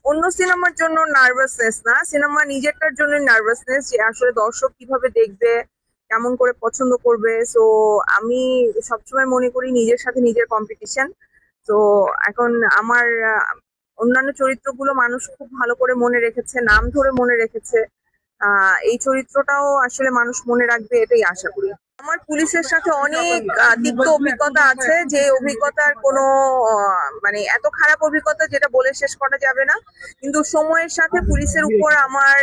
অন্য সিনেমার জন্য নার্ভাসনেস না, সিনেমা নিজেরটার জন্য নার্ভাসনেস, যে আসলে দর্শক কিভাবে দেখবে, কেমন করে পছন্দ করবে। সো আমি সবসময় মনে করি নিজের সাথে নিজের কম্পিটিশন। তো এখন আমার অন্যান্য চরিত্রগুলো মানুষ খুব ভালো করে মনে রেখেছে, নাম ধরে মনে রেখেছে। এই চরিত্রটাও আসলে মানুষ মনে রাখবে, এটাই আশা করি। আমার পুলিশের সাথে অনেক তিক্ত অভিজ্ঞতা আছে, যে অভিজ্ঞতার কোনো মানে এত খারাপ অভিজ্ঞতা যেটা বলে শেষ করা যাবে না। কিন্তু সময়ের সাথে পুলিশের উপর আমার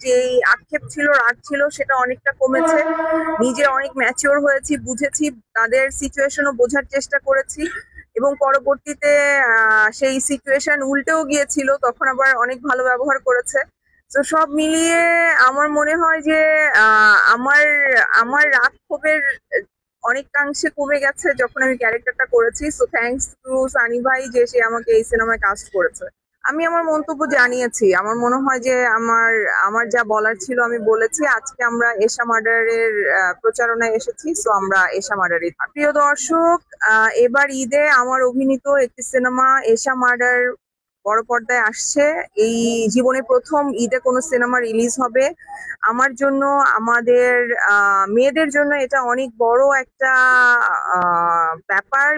যে আক্ষেপ ছিল, রাগ ছিল, সেটা অনেকটা কমেছে। নিজে অনেক ম্যাচিওর হয়েছি, বুঝেছি, তাদের সিচুয়েশনও বোঝার চেষ্টা করেছি। এবং পরবর্তীতে সেই সিচুয়েশন উল্টেও গিয়েছিল, তখন আবার অনেক ভালো ব্যবহার করেছে। তো সব মিলিয়ে আমার মনে হয় যে আমার আমার রাগ ক্ষোভের অনেকাংশে কমে গেছে যখন আমি ক্যারেক্টারটা করেছি। সো থ্যাঙ্কস টু সানি ভাই যে সে আমাকে এই সিনেমায় কাস্ট করেছে। আমি আমার মন্তব্য জানিয়েছি। আমার মনে হয় যে আমার আমার যা বলার ছিল আমি বলেছি। আজকে আমরা এশা মার্ডারের প্রচারণায় এসেছি, সো আমরা এশা মার্ডারই থাকবো। প্রিয় দর্শক, এবার ঈদে আমার অভিনীত একটি সিনেমা এশা মার্ডার বড় পর্দায় আসছে। এই জীবনে প্রথম ঈদে কোনো সিনেমা রিলিজ হবে। আমার জন্য, আমাদের মেয়েদের জন্য এটা অনেক বড় একটা ব্যাপার।